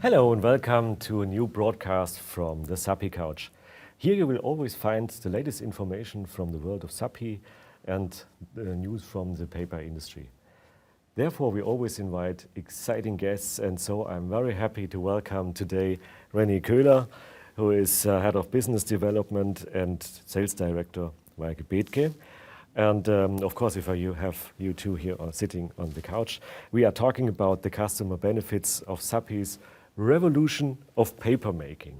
Hello and welcome to a new broadcast from the Sappi couch. Here you will always find the latest information from the world of Sappi and the news from the paper industry. Therefore, we always invite exciting guests, and so I'm very happy to welcome today René Koehler, who is Head of Business Development and Sales Director by Bethge. And of course, if you have you two here sitting on the couch, we are talking about the customer benefits of Sappi's revolution of paper making.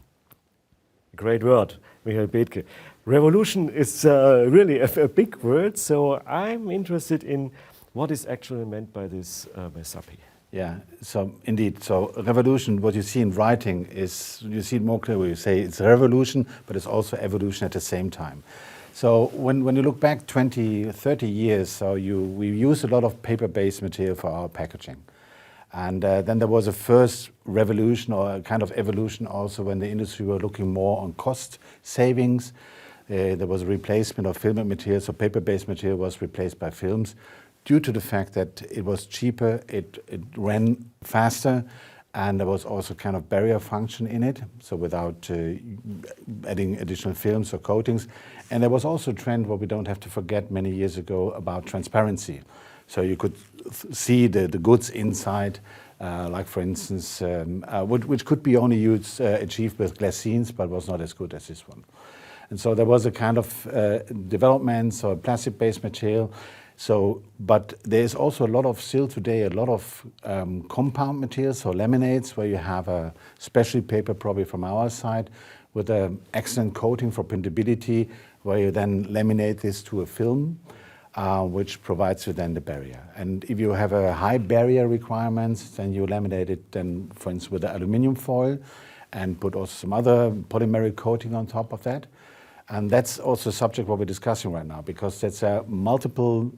Great word, Michael Bethge. Revolution is really a big word, so I'm interested in what is actually meant by this by Sappi. Yeah, so indeed, so revolution, what you see in writing is, you see it more clearly, you say it's a revolution, but it's also evolution at the same time. So when you look back 20, 30 years, so we use a lot of paper-based material for our packaging. And then there was a first revolution or a kind of evolution also when the industry were looking more on cost savings. There was a replacement of filament material, so paper-based material was replaced by films due to the fact that it was cheaper, it ran faster, and there was also kind of barrier function in it, so without adding additional films or coatings. And there was also a trend, what we don't have to forget, many years ago about transparency. So you could see the goods inside, like for instance, which could be only achieved with glassines, but was not as good as this one. And so there was a kind of development, so a plastic-based material. So, but there is also a lot of still today, a lot of compound materials, so laminates, where you have a specialty paper, probably from our side, with an excellent coating for printability, where you then laminate this to a film, which provides you then the barrier. And if you have a high barrier requirements, then you laminate it then, for instance, with the aluminum foil, and put also some other polymeric coating on top of that. And that's also a subject what we're discussing right now, because that's multiple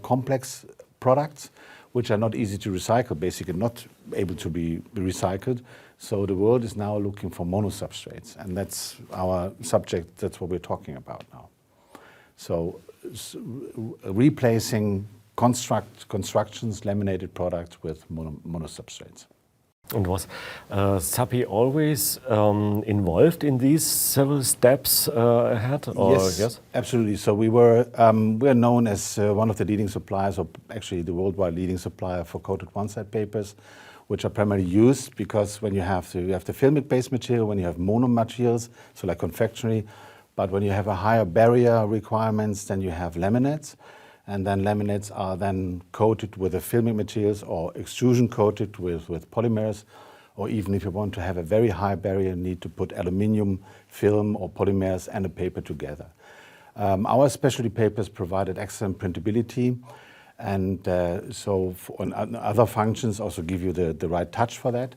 complex products which are not easy to recycle, basically not able to be recycled. So the world is now looking for monosubstrates, and that's our subject, that's what we're talking about now. So replacing constructions, laminated products with monosubstrates. And was Sappi always involved in these several steps ahead? Or Yes, absolutely. So we are known as one of the leading suppliers, or actually the worldwide leading supplier for coated one-side papers, which are primarily used because when you have the filmic-based material, when you have mono materials, so like confectionery, but when you have a higher barrier requirements, then you have laminates. And then laminates are then coated with the filmic materials or extrusion coated with polymers, or even if you want to have a very high barrier, you need to put aluminium film or polymers and a paper together. Our specialty papers provided excellent printability, and so on other functions also give you the right touch for that.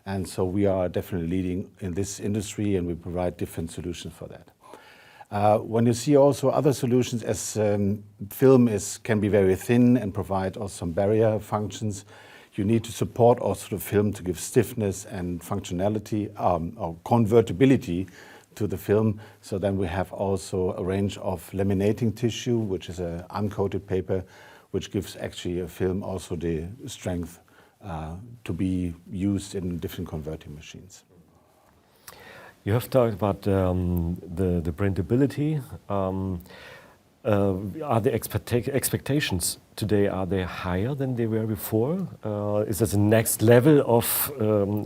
And so we are definitely leading in this industry, and we provide different solutions for that. When you see also other solutions, as film can be very thin and provide also some barrier functions, you need to support also the film to give stiffness and functionality or convertibility to the film. So then we have also a range of laminating tissue, which is an uncoated paper, which gives actually a film also the strength to be used in different converting machines. You have talked about the printability. Are the expectations today, are they higher than they were before? Is that the next level of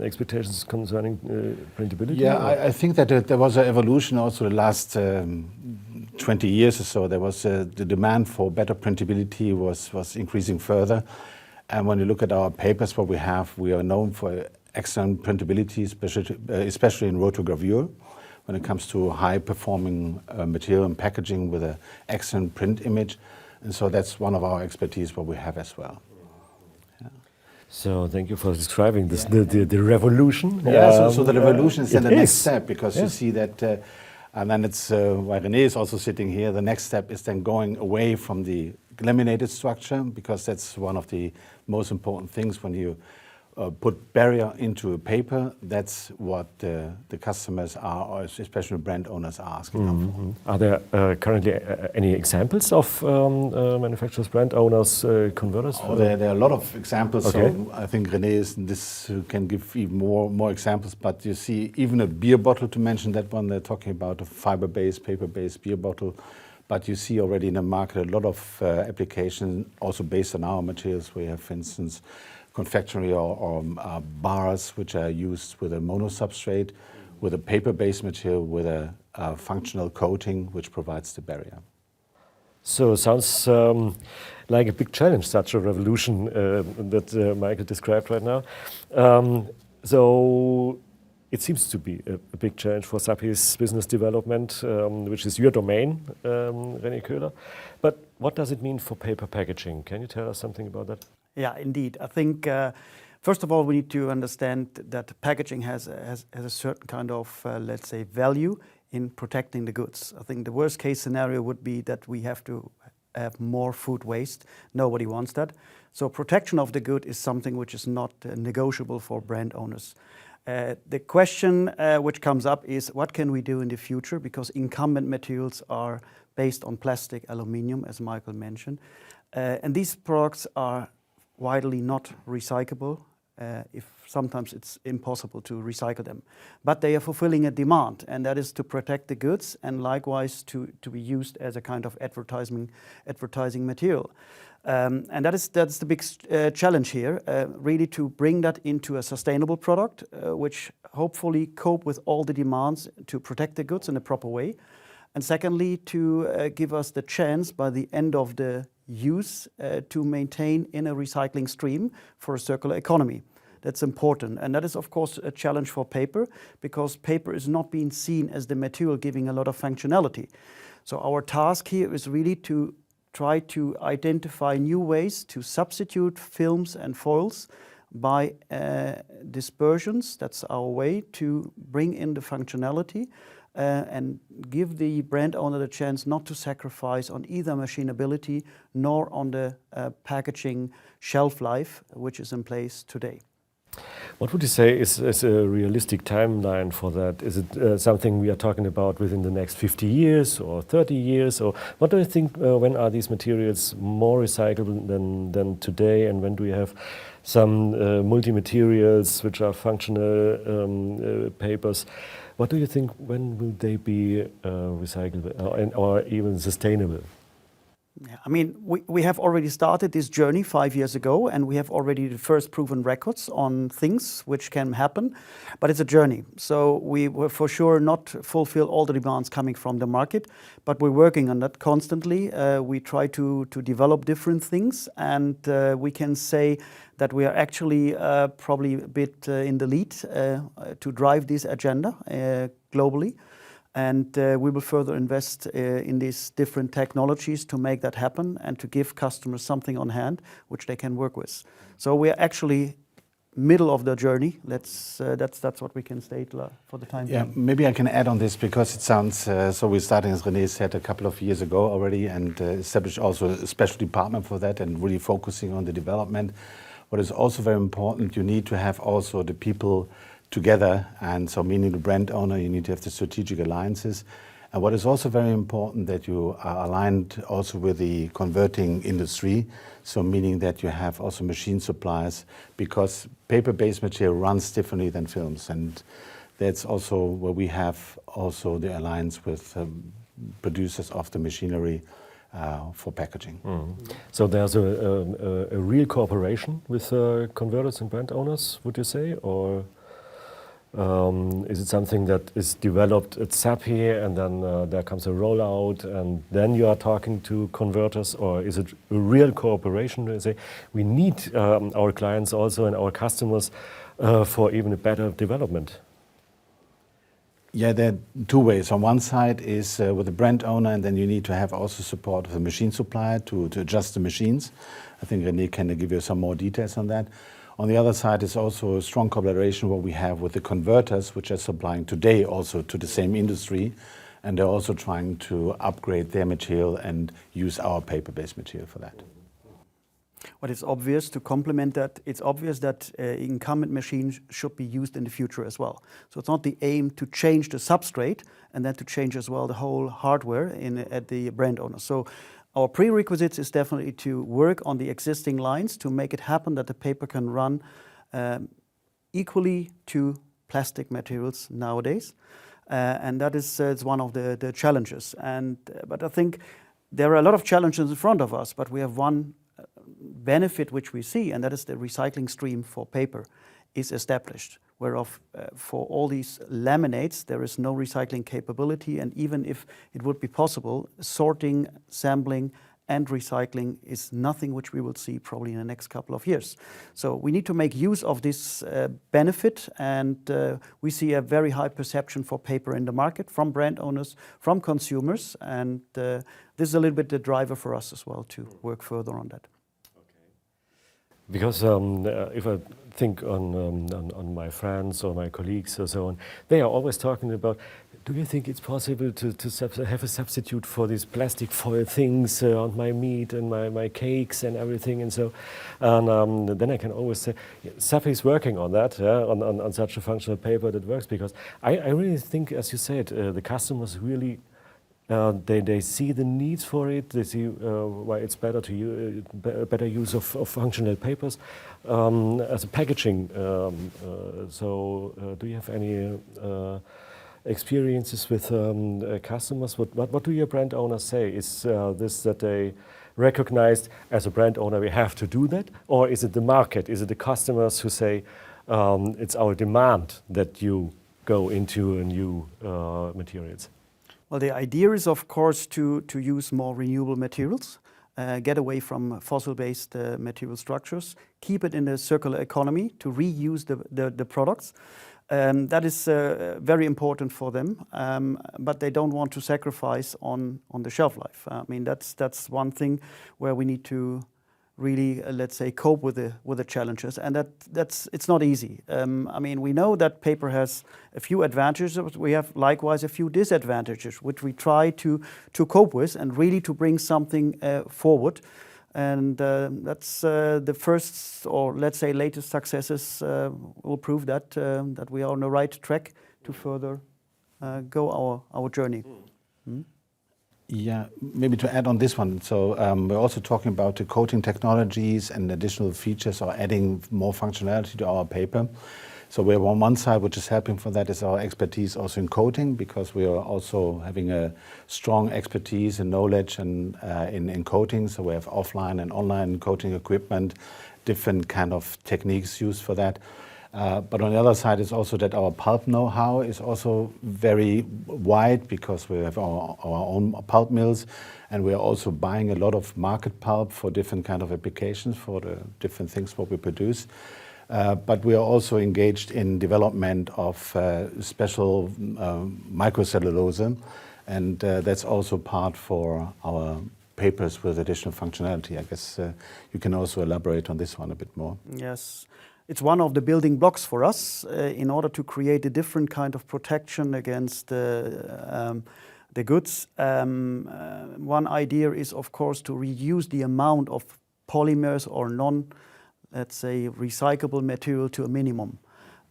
expectations concerning printability? Yeah, I think that there was an evolution also the last 20 years or so. There was the demand for better printability was increasing further. And when you look at our papers, what we are known for excellent printability, especially in rotogravure, when it comes to high-performing material and packaging with an excellent print image. And so that's one of our expertise, what we have as well. Yeah. So thank you for describing this, the revolution. Yeah, so the revolution is then the next step, because you see that, and then it's why René is also sitting here, the next step is then going away from the laminated structure, because that's one of the most important things when you put barrier into a paper. That's what the customers are, or especially brand owners are asking for. Are there currently any examples of manufacturers, brand owners, converters? There are a lot of examples. Okay. So I think René is this who can give even more examples. But you see, even a beer bottle, to mention that one, they're talking about a fiber-based, paper-based beer bottle. But you see already in the market a lot of applications also based on our materials. We have, for instance, confectionery or bars which are used with a monosubstrate, with a paper-based material, with a functional coating which provides the barrier. So it sounds like a big challenge, such a revolution that Michael described right now. So it seems to be a big challenge for Sappi's business development, which is your domain, René Koehler. But what does it mean for paper packaging? Can you tell us something about that? Yeah, indeed. I think, first of all, we need to understand that packaging has a certain kind of, let's say, value in protecting the goods. I think the worst case scenario would be that we have to have more food waste. Nobody wants that. So protection of the good is something which is not negotiable for brand owners. The question which comes up is, what can we do in the future? Because incumbent materials are based on plastic, aluminium, as Michael mentioned. And these products are widely not recyclable. If sometimes it's impossible to recycle them. But they are fulfilling a demand, and that is to protect the goods and likewise to be used as a kind of advertising material. And that's the big challenge here, really to bring that into a sustainable product, which hopefully cope with all the demands to protect the goods in a proper way. And secondly, to give us the chance by the end of the use to maintain in a recycling stream for a circular economy. That's important. And that is, of course, a challenge for paper, because paper is not being seen as the material giving a lot of functionality. So our task here is really to try to identify new ways to substitute films and foils by dispersions. That's our way to bring in the functionality and give the brand owner the chance not to sacrifice on either machinability nor on the packaging shelf life, which is in place today. What would you say is a realistic timeline for that? Is it something we are talking about within the next 50 years or 30 years? Or what do you think, when are these materials more recyclable than today? And when do we have some multi-materials which are functional papers? What do you think, when will they be recyclable or even sustainable? Yeah, I mean, we have already started this journey 5 years ago, and we have already the first proven records on things which can happen, but it's a journey. So we will for sure not fulfill all the demands coming from the market, but we're working on that constantly. We try to develop different things, and we can say that we are actually probably a bit in the lead to drive this agenda globally. And we will further invest in these different technologies to make that happen and to give customers something on hand which they can work with. So we are actually middle of the journey. That's what we can state for the time being. Yeah, maybe I can add on this, because it sounds, so we're starting, as René said, a couple of years ago already, and established also a special department for that and really focusing on the development. What is also very important, you need to have also the people together, and so meaning the brand owner, you need to have the strategic alliances. And what is also very important, that you are aligned also with the converting industry, so meaning that you have also machine suppliers, because paper-based material runs differently than films, and that's also where we have also the alliance with producers of the machinery for packaging. So there's a real cooperation with converters and brand owners, would you say, or is it something that is developed at Sappi and then there comes a rollout and then you are talking to converters, or is it a real cooperation? Do you say we need our clients also and our customers for even a better development? Yeah, there are two ways. On one side is with the brand owner, and then you need to have also support of the machine supplier to adjust the machines. I think René can give you some more details on that. On the other side is also a strong collaboration what we have with the converters, which are supplying today also to the same industry, and they're also trying to upgrade their material and use our paper-based material for that. What is obvious to complement that, it's obvious that incumbent machines should be used in the future as well. So it's not the aim to change the substrate and then to change as well the whole hardware at the brand owner. So our prerequisites is definitely to work on the existing lines to make it happen that the paper can run equally to plastic materials nowadays. And that is it's one of the challenges. But I think there are a lot of challenges in front of us, but we have one benefit which we see, and that is the recycling stream for paper is established, whereof for all these laminates there is no recycling capability, and even if it would be possible, sorting, sampling and recycling is nothing which we will see probably in the next couple of years. So we need to make use of this benefit, and we see a very high perception for paper in the market from brand owners, from consumers, and this is a little bit the driver for us as well to work further on that. Because if I think on my friends or my colleagues or so on, they are always talking about, do you think it's possible to have a substitute for these plastic foil things on my meat and my cakes and everything and so? And then I can always say, Sappi is working on that, on such a functional paper that works, because I really think, as you said, the customers really they see the needs for it. They see why it's better to better use of functional papers as a packaging. So, do you have any experiences with customers? What do your brand owners say? Is this that they recognized as a brand owner we have to do that, or is it the market? Is it the customers who say it's our demand that you go into new materials? Well, the idea is, of course, to use more renewable materials, get away from fossil-based material structures, keep it in the circular economy, to reuse the products. That is very important for them, but they don't want to sacrifice on the shelf life. I mean, that's one thing where we need to really, let's say, cope with the challenges, and it's not easy. I mean, we know that paper has a few advantages, but we have likewise a few disadvantages, which we try to cope with and really to bring something forward. And that's the first, or let's say latest successes will prove that we are on the right track to further go our journey. Yeah, maybe to add on this one. So we're also talking about the coating technologies and additional features, or adding more functionality to our paper. So we have on one side, which is helping for that, is our expertise also in coating, because we are also having a strong expertise and knowledge in coating. So we have offline and online coating equipment, different kind of techniques used for that. But on the other side is also that our pulp know-how is also very wide, because we have our own pulp mills, and we are also buying a lot of market pulp for different kind of applications for the different things what we produce. But we are also engaged in development of special microcellulose, and that's also part for our papers with additional functionality. I guess you can also elaborate on this one a bit more. Yes. It's one of the building blocks for us in order to create a different kind of protection against the goods. One idea is, of course, to reduce the amount of polymers or let's say, recyclable material to a minimum.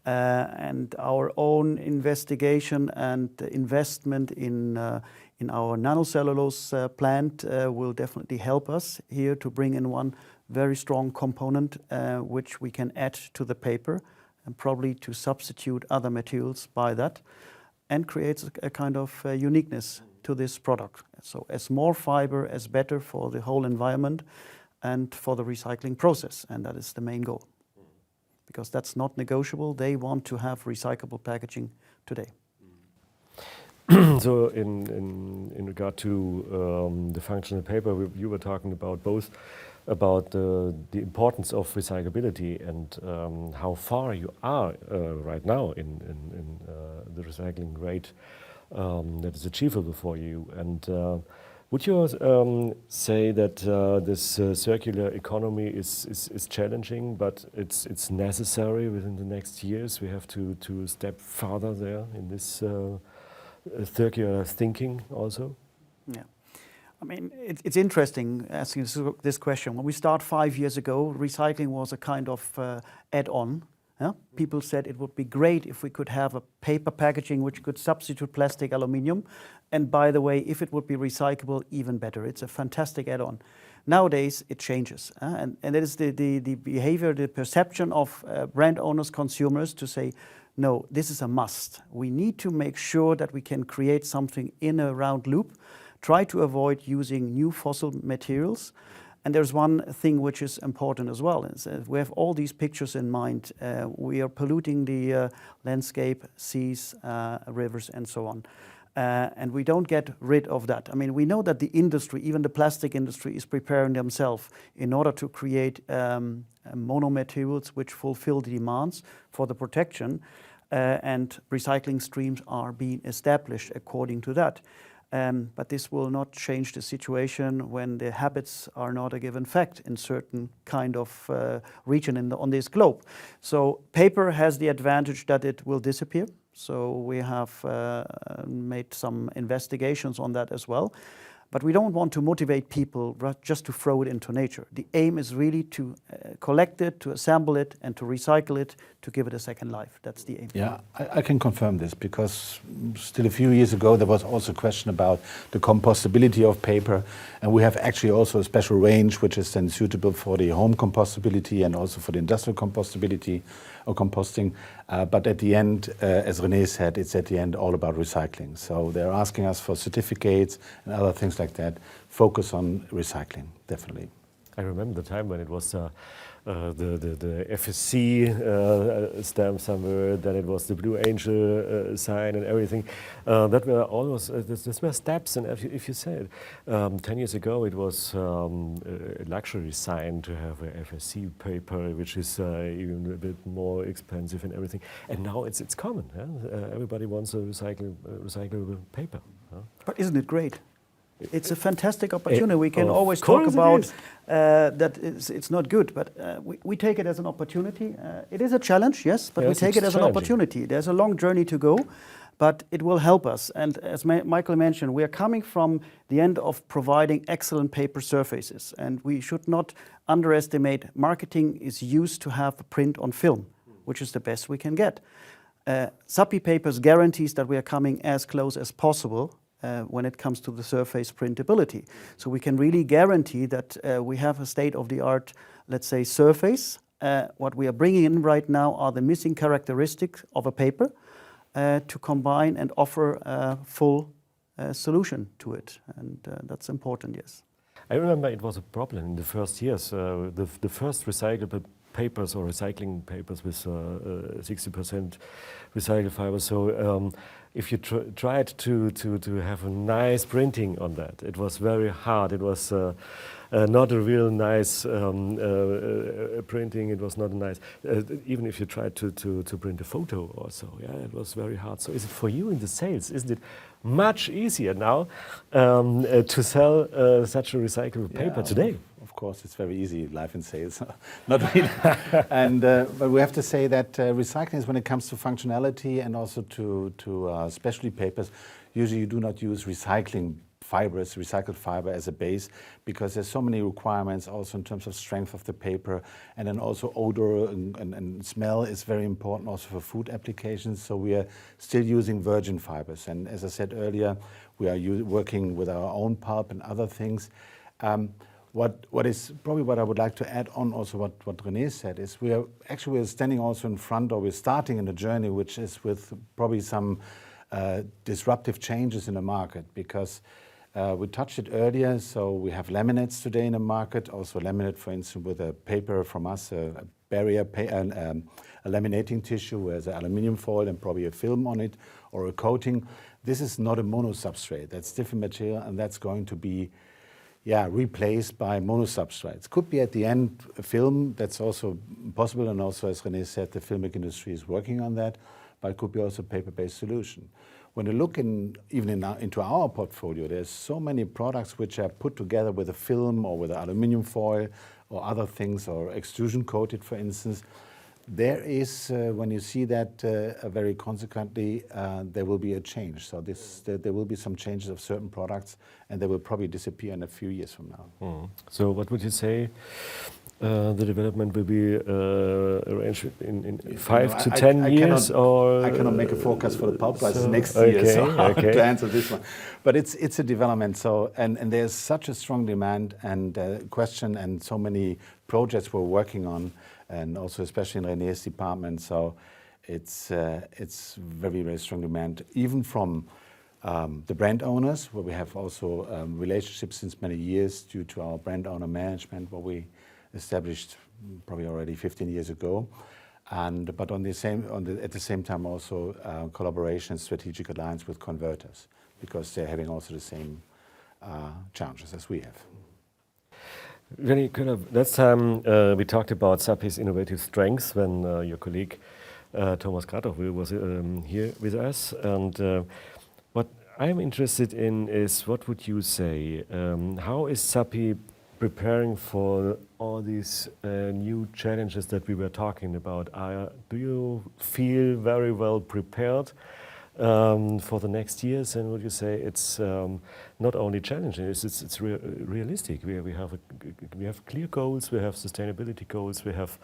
And our own investigation and investment in our nanocellulose plant will definitely help us here to bring in one very strong component which we can add to the paper, and probably to substitute other materials by that, and creates a kind of uniqueness to this product. So as more fiber, as better for the whole environment and for the recycling process, and that is the main goal. Because that's not negotiable. They want to have recyclable packaging today. So in regard to the functional paper, you were talking about both about the importance of recyclability and how far you are right now in the recycling rate that is achievable for you. And would you say that this circular economy is challenging, but it's necessary within the next years? We have to step further there in this circular thinking also? Yeah. I mean, it's interesting asking this question. When we start 5 years ago, recycling was a kind of add-on. Yeah? People said it would be great if we could have a paper packaging which could substitute plastic, aluminium. And by the way, if it would be recyclable, even better. It's a fantastic add-on. Nowadays, it changes. And it is the behavior, the perception of brand owners, consumers to say, no, this is a must. We need to make sure that we can create something in a round loop, try to avoid using new fossil materials. And there's one thing which is important as well. Is we have all these pictures in mind. We are polluting the landscape, seas, rivers, and so on. And we don't get rid of that. I mean, we know that the industry, even the plastic industry, is preparing themselves in order to create monomaterials which fulfill the demands for the protection. And recycling streams are being established according to that. But this will not change the situation when the habits are not a given fact in certain kind of region on this globe. So paper has the advantage that it will disappear. So we have made some investigations on that as well. But we don't want to motivate people just to throw it into nature. The aim is really to collect it, to assemble it, and to recycle it, to give it a second life. That's the aim. Yeah, I can confirm this because still a few years ago there was also a question about the compostability of paper, and we have actually also a special range which is then suitable for the home compostability and also for the industrial compostability or composting. But at the end, as René said, it's at the end all about recycling. So they're asking us for certificates and other things like that. Focus on recycling, definitely. I remember the time when it was the FSC stamp somewhere, then it was the Blue Angel sign and everything. That were almost, this were steps, and if you say it, 10 years ago it was a luxury sign to have a FSC paper, which is even a bit more expensive and everything. And now it's common. Everybody wants a recyclable paper. But isn't it great? It's a fantastic opportunity. We can always course talk about that it's not good, but we take it as an opportunity. It is a challenge, yes, but we take it as an opportunity. There's a long journey to go, but it will help us. And as Michael mentioned, we are coming from the end of providing excellent paper surfaces, and we should not underestimate marketing is used to have a print on film, which is the best we can get. Sappi Papers guarantees that we are coming as close as possible when it comes to the surface printability. So we can really guarantee that we have a state-of-the-art, let's say, surface. What we are bringing in right now are the missing characteristics of a paper to combine and offer a full solution to it. And that's important, yes. I remember it was a problem in the first years. The first recyclable papers or recycling papers with 60% recycled fiber. So if you tried to have a nice printing on that, it was very hard. It was not a real nice printing. It was not nice. Even if you tried to print a photo or so, yeah, it was very hard. So is it for you in the sales? Isn't it much easier now to sell such a recyclable paper today? Of course, it's very easy, life in sales, not really. And but we have to say that recycling is when it comes to functionality and also to specialty papers. Usually, you do not use recycled fiber as a base, because there's so many requirements also in terms of strength of the paper, and then also odor and smell is very important also for food applications. So we are still using virgin fibers, and as I said earlier, we are working with our own pulp and other things. What is probably what I would like to add on also what René said is we're standing also in front, or we're starting in a journey which is with probably some disruptive changes in the market, because we touched it earlier. So we have laminates today in the market, also laminate, for instance, with a paper from us, a barrier, a laminating tissue where there's an aluminium foil and probably a film on it or a coating. This is not a monosubstrate. That's different material, and that's going to be replaced by monosubstrates. Could be at the end a film, that's also possible, and also, as René said, the filmic industry is working on that, but it could be also a paper-based solution. When you look into our portfolio, there's so many products which are put together with a film or with an aluminium foil or other things, or extrusion coated, for instance. There is, when you see that very consequently, there will be a change. So there will be some changes of certain products, and they will probably disappear in a few years from now. So what would you say the development will be arranged in 5 to 10 years? I cannot make a forecast for the pulp prices next year, so hard to answer this one. But it's a development. So and there's such a strong demand and question, and so many projects we're working on, and also especially in René's department. So it's very, very strong demand, even from the brand owners, where we have also relationships since many years due to our brand owner management, what we established probably already 15 years ago. But at the same time also collaboration, strategic alliance with converters, because they're having also the same challenges as we have. René, last time we talked about Sappi's innovative strengths when your colleague Thomas Kratow was here with us. And what I'm interested in is, what would you say? How is Sappi preparing for all these new challenges that we were talking about? Do you feel very well prepared for the next years? And would you say it's not only challenging, it's realistic? We have clear goals, we have sustainability goals, we have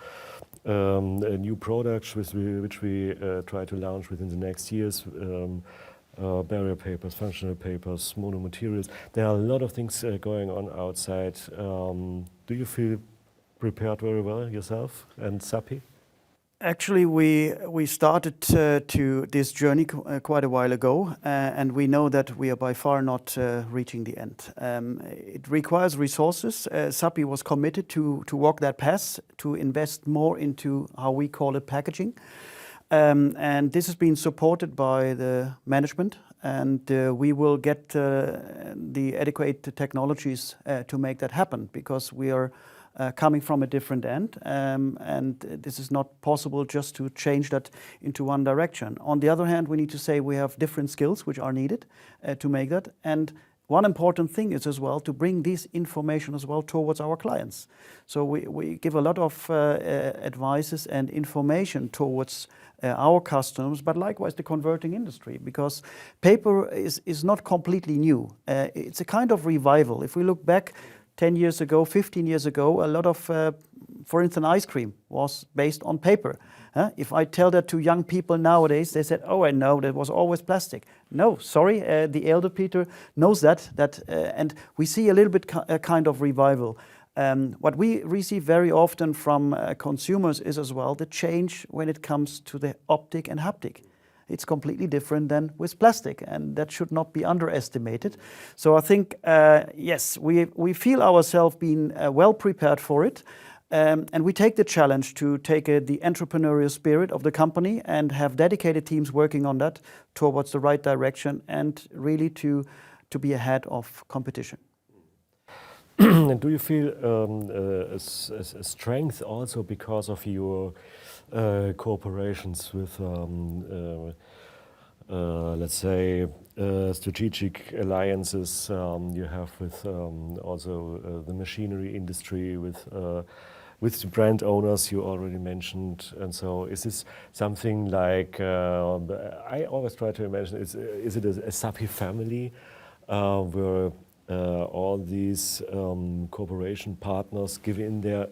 new products which we try to launch within the next years. Barrier papers, functional papers, monomaterials. There are a lot of things going on outside. Do you feel prepared very well yourself and Sappi? Actually, we started to this journey quite a while ago, and we know that we are by far not reaching the end. It requires resources. Sappi was committed to walk that path, to invest more into how we call it packaging. And this has been supported by the management, and we will get the adequate technologies to make that happen, because we are coming from a different end, and this is not possible just to change that into one direction. On the other hand, we need to say we have different skills which are needed to make that. And one important thing is as well to bring this information as well towards our clients. So we give a lot of advices and information towards our customers, but likewise the converting industry, because paper is not completely new. It's a kind of revival. If we look back 10 years ago, 15 years ago, a lot of, for instance, ice cream was based on paper. If I tell that to young people nowadays, they said, "Oh, I know, that was always plastic." No, sorry, the elder Peter knows that, and we see a little bit a kind of revival. What we receive very often from consumers is as well the change when it comes to the optic and haptic. It's completely different than with plastic, and that should not be underestimated. So I think, yes, we feel ourselves being well prepared for it, and we take the challenge to take the entrepreneurial spirit of the company and have dedicated teams working on that towards the right direction, and really to be ahead of competition. And do you feel a strength also because of your cooperations with, let's say, strategic alliances you have with also the machinery industry, with the brand owners you already mentioned? And so is this something like, I always try to imagine, is it a Sappi family where all these cooperation partners give in their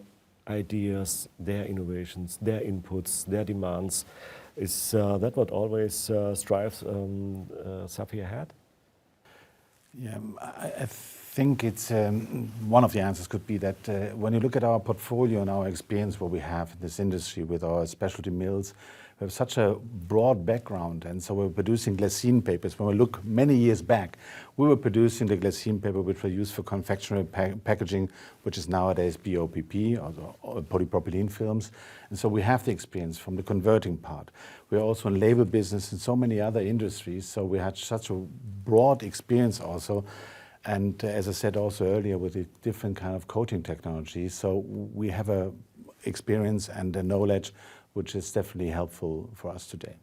ideas, their innovations, their inputs, their demands? Is that what always strives Sappi ahead? Yeah, I think it's one of the answers could be that when you look at our portfolio and our experience, what we have in this industry with our specialty mills, we have such a broad background, and so we're producing glassine papers. When we look many years back, we were producing the glassine paper which were used for confectionery packaging, which is nowadays BOPP, or polypropylene films. And so we have the experience from the converting part. We're also in label business and so many other industries, so we had such a broad experience also. And as I said also earlier, with the different kind of coating technologies, so we have a experience and a knowledge which is definitely helpful for us today.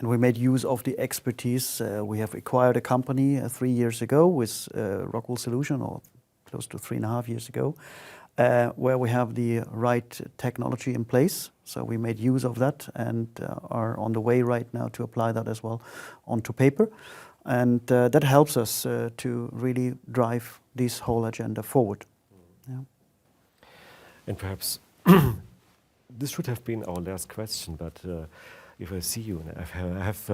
And we made use of the expertise. We have acquired a company 3 years ago with Rockwool Solution, or close to 3.5 years ago. where we have the right technology in place. So we made use of that and are on the way right now to apply that as well onto paper. And that helps us to really drive this whole agenda forward. Yeah. And perhaps this should have been our last question, but if I see you, and I have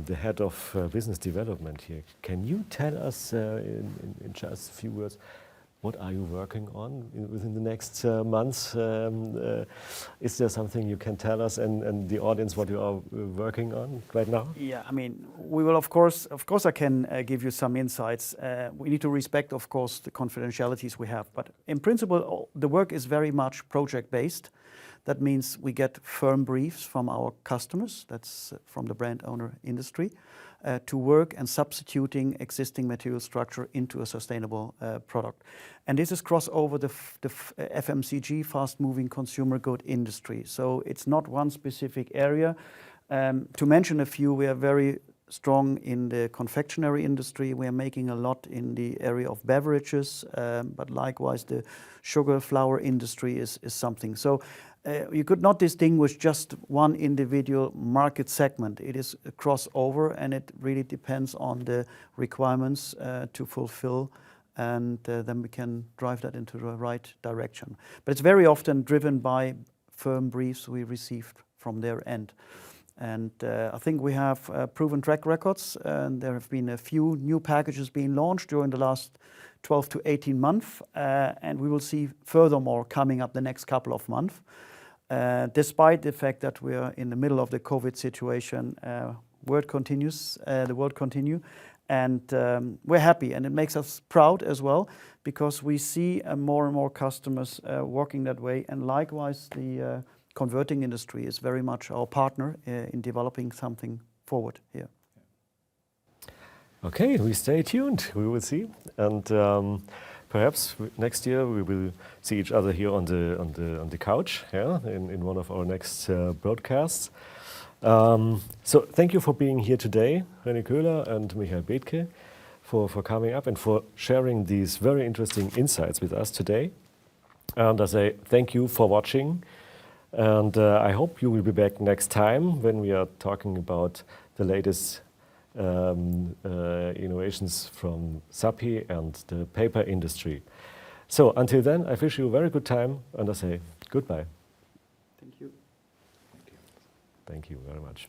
the head of business development here. Can you tell us in just a few words, what are you working on within the next months? Is there something you can tell us and the audience what you are working on right now? Yeah, I mean, we will of course I can give you some insights. We need to respect, of course, the confidentialities we have. But in principle, the work is very much project-based. That means we get firm briefs from our customers, that's from the brand owner industry, to work and substituting existing material structure into a sustainable product. And this is cross over the FMCG, fast-moving consumer good industry. So it's not one specific area. To mention a few, we are very strong in the confectionery industry. We are making a lot in the area of beverages, but likewise the sugar flour industry is something. So you could not distinguish just one individual market segment. It is a crossover, and it really depends on the requirements to fulfill, and then we can drive that into the right direction. But it's very often driven by firm briefs we received from their end. And I think we have proven track records, and there have been a few new packages being launched during the last 12 to 18 months, and we will see furthermore coming up the next couple of months. Despite the fact that we are in the middle of the COVID situation, the world continues, and we're happy, and it makes us proud as well, because we see more and more customers walking that way, and likewise the converting industry is very much our partner in developing something forward here. Okay, we stay tuned. We will see, and perhaps next year we will see each other here on the couch, yeah, in one of our next broadcasts. So thank you for being here today, René Koehler and Michael Bethge, for coming up and for sharing these very interesting insights with us today. And I say thank you for watching. And I hope you will be back next time when we are talking about the latest innovations from Sappi and the paper industry. So until then, I wish you a very good time, and I say goodbye. Thank you. Thank you very much.